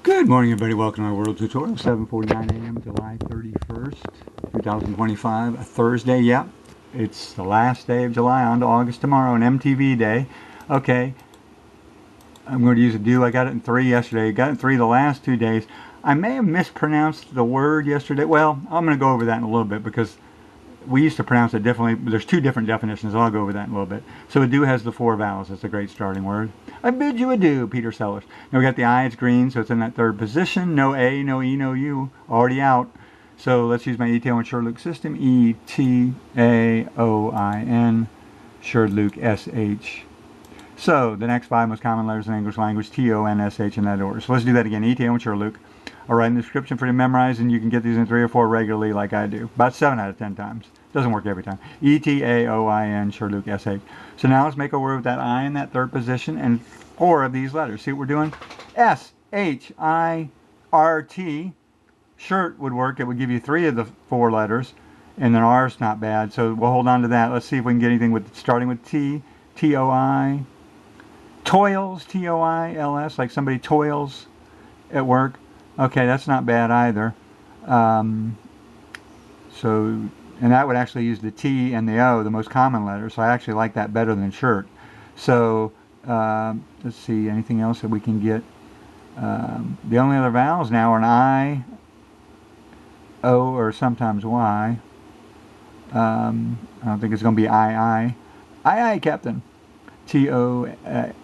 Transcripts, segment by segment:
Good morning, everybody. Welcome to our Wordle tutorial. 7:49 a.m. July 31st, 2025. A Thursday. Yep, it's the last day of July. On to August tomorrow, an MTV day. Okay, I'm going to use a do. I got it in 3 yesterday. I got it in 3 the last 2 days. I may have mispronounced the word yesterday. Well, I'm going to go over that in a little bit because we used to pronounce it differently. There's 2 different definitions. I'll go over that in a little bit. So adieu has the 4 vowels. It's a great starting word. I bid you adieu, Peter Sellers. Now we got the I, it's green, so it's in that 3rd position. No A, no E, no U. Already out. So let's use my ETAOIN SHRDLUC system. ETAOIN SHRDLUC SH. So the next 5 most common letters in English language, TONSH in that order. So let's do that again. ETAOIN SHRDLUC. I'll write in the description for you to memorize, and you can get these in 3 or 4 regularly like I do. About 7 out of 10 times. Doesn't work every time. ETAOIN SHRDLUC SH. So now let's make a word with that I in that 3rd position and 4 of these letters. See what we're doing? SHIRT. Shirt would work. It would give you 3 of the 4 letters. And then R's not bad. So we'll hold on to that. Let's see if we can get anything with starting with T. TOI. Toils. TOILS. Like somebody toils at work. Okay, that's not bad either. And that would actually use the T and the O, the most common letters. So I actually like that better than shirt. So let's see, anything else that we can get? The only other vowels now are an I, O, or sometimes Y. I don't think it's going to be I. Aye, Captain. T-O,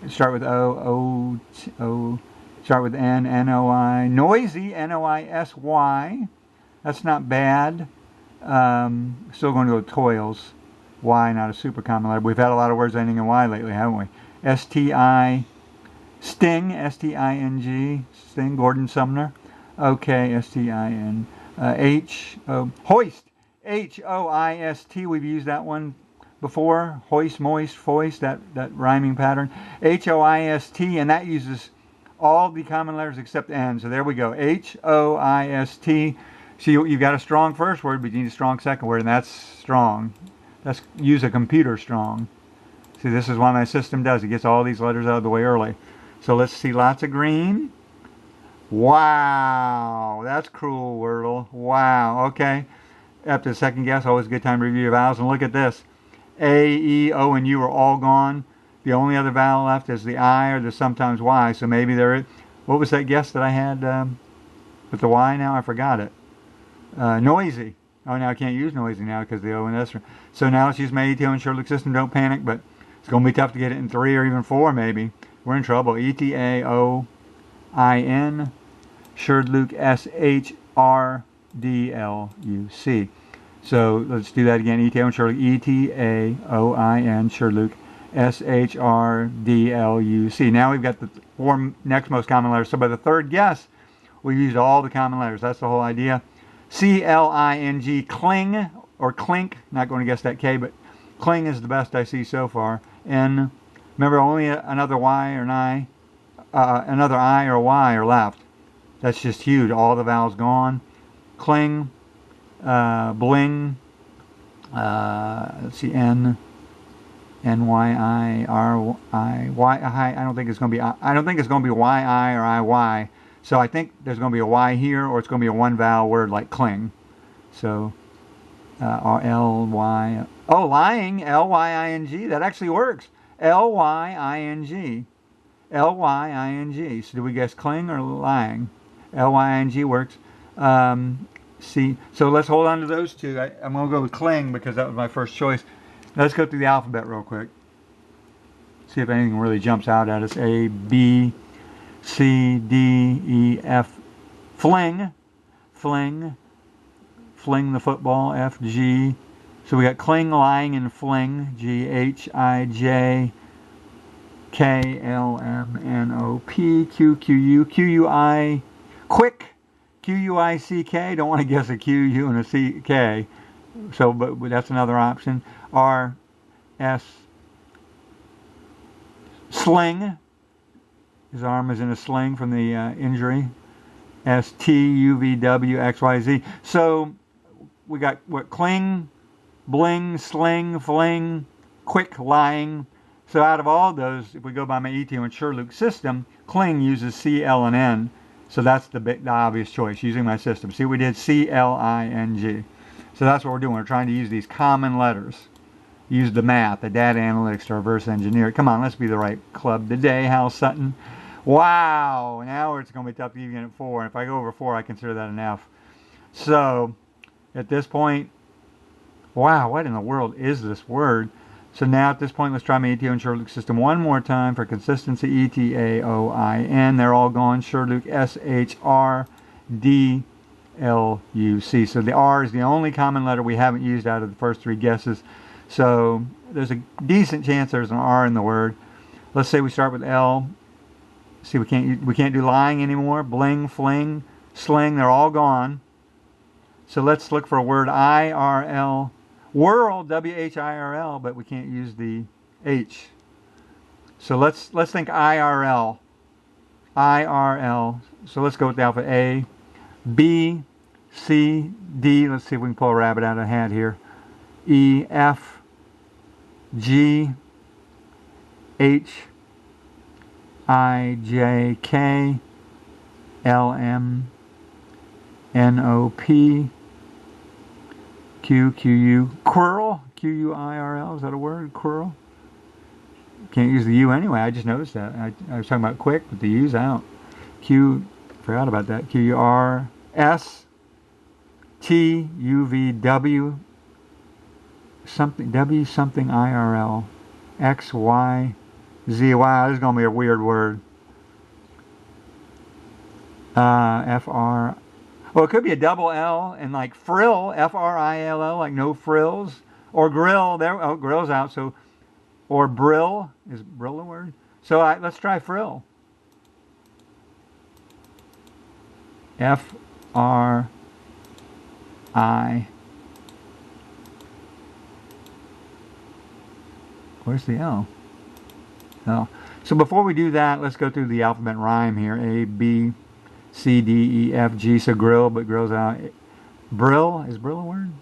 start with O, O, start with N, N-O-I. Noisy, N-O-I-S-Y. That's not bad. Still going to go with toils. Y, not a super common letter. We've had a lot of words ending in Y lately, haven't we? S-T-I, sting, S-T-I-N-G, sting, Gordon Sumner. Okay, S-T-I-N, H-O, hoist, H-O-I-S-T, we've used that one before. Hoist, moist, foist, that rhyming pattern. H-O-I-S-T, and that uses all the common letters except N. So there we go, H-O-I-S-T. So you've got a strong first word, but you need a strong second word, and that's strong. That's use a computer strong. See, this is what my system does. It gets all these letters out of the way early. So let's see, lots of green. Wow, that's cruel, Wordle. Wow, okay. After the second guess, always a good time to review your vowels. And look at this. A, E, O, and U are all gone. The only other vowel left is the I or the sometimes Y. So maybe there is... What was that guess that I had with the Y now? I forgot it. Noisy. Oh, now I can't use noisy now because the O and S are... So now let's use my ETAOIN SHRDLUC system. Don't panic, but it's going to be tough to get it in 3 or even 4 maybe. We're in trouble. ETAOIN SHRDLUC SHRDLUC. So let's do that again. ETAOIN SHRDLUC ETAOIN SHRDLUC SHRDLUC. Now we've got the 4 next most common letters. So by the 3rd guess, we've used all the common letters. That's the whole idea. C-L-I-N-G, cling, or clink. Not going to guess that K, but cling is the best I see so far. N, remember only another Y or an I, another I or Y are left. That's just huge. All the vowels gone. Cling, bling, let's see, N, N-Y-I-R-I-Y. I don't think it's going to be, I don't think it's going to be Y-I or I-Y. So I think there's going to be a Y here, or it's going to be a 1 vowel word like cling. So L-Y, oh, lying, L-Y-I-N-G, that actually works. L-Y-I-N-G, L-Y-I-N-G. So do we guess cling or lying? L-Y-I-N-G works. See, so let's hold on to those 2. I'm going to go with cling because that was my first choice. Let's go through the alphabet real quick. See if anything really jumps out at us. A, B, C, D, E, F, fling, fling, fling the football, F, G. So we got cling, lying, and fling, G, H, I, J, K, L, M, N, O, P, Q, Q, U, Q, U, I, quick, Q, U, I, C, K. Don't want to guess a Q, U, and a C, K. So, but that's another option. R, S, sling. His arm is in a sling from the injury. S-T-U-V-W-X-Y-Z. So we got what? Cling, bling, sling, fling, quick, lying. So out of all those, if we go by my ETAOIN SHRDLUC system, cling uses C, L, and N. So that's the obvious choice, using my system. See, we did C-L-I-N-G. So that's what we're doing. We're trying to use these common letters. Use the math, the data analytics to reverse engineer it. Come on, let's be the right club today, Hal Sutton. Wow, now it's going to be tough to even get 4. And if I go over 4, I consider that an F. So, at this point, wow, what in the world is this word? So now at this point, let's try my ETAOIN SHRDLUC system one more time for consistency. ETAOIN. They're all gone. SHRDLUC, S-H-R-D-L-U-C. So the R is the only common letter we haven't used out of the first 3 guesses. So there's a decent chance there's an R in the word. Let's say we start with L. See, we can't do lying anymore. Bling, fling, sling. They're all gone. So let's look for a word I-R-L. Whirl, W-H-I-R-L, but we can't use the H. So let's think I-R-L. I-R-L. So let's go with the alphabet A, B, C, D. Let's see if we can pull a rabbit out of a hat here. E, F, G, H, I, J, K, L, M, N, O, P, Q, Q, U, quirl, Q-U-I-R-L, is that a word, quirl? Can't use the U anyway, I just noticed that. I was talking about quick, but the U's out. Q, forgot about that, Q-U-R, S, T, U, V, W, something, W, something, I-R-L, X, Y, Z, wow, this is going to be a weird word. F, R, well, it could be a double L and like frill, F-R-I-L-L, like no frills. Or grill, there, oh, grill's out, so, or brill, is brill a word? So let's try frill. F-R-I, where's the L? L. So before we do that, let's go through the alphabet rhyme here. A, B, C, D, E, F, G. So grill, but grill's out. Brill, is brill a word?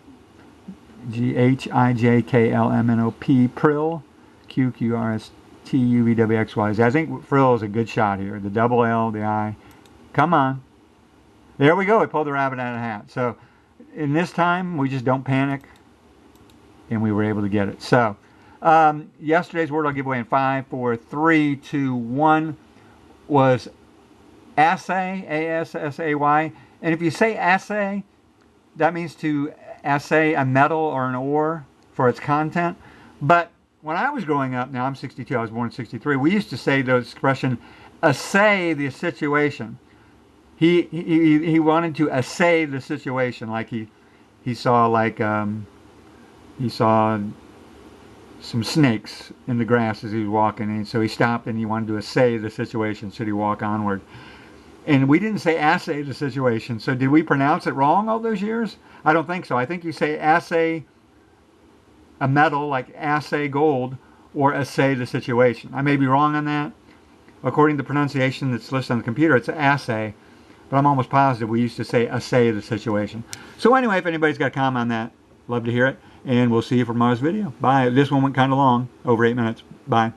G, H, I, J, K, L, M, N, O, P. Prill, Q, Q, R, S, T, U, V, W, X, Y, Z. I think frill is a good shot here. The double L, the I. Come on. There we go. We pulled the rabbit out of the hat. So in this time, we just don't panic. And we were able to get it. So yesterday's Wordle giveaway in 5, 4, 3, 2, 1 was assay, A-S-S-A-Y. And if you say assay, that means to assay a metal or an ore for its content. But when I was growing up, now I'm 62, I was born in 63, we used to say the expression, assay the situation. He wanted to assay the situation, like he saw like he saw some snakes in the grass as he was walking, and so he stopped and he wanted to assay the situation. Should he walk onward? And we didn't say assay the situation. So did we pronounce it wrong all those years? I don't think so. I think you say assay a metal, like assay gold, or assay the situation. I may be wrong on that. According to the pronunciation that's listed on the computer, it's assay. But I'm almost positive we used to say assay the situation. So anyway, if anybody's got a comment on that, love to hear it. And we'll see you for tomorrow's video. Bye. This one went kind of long, over 8 minutes. Bye.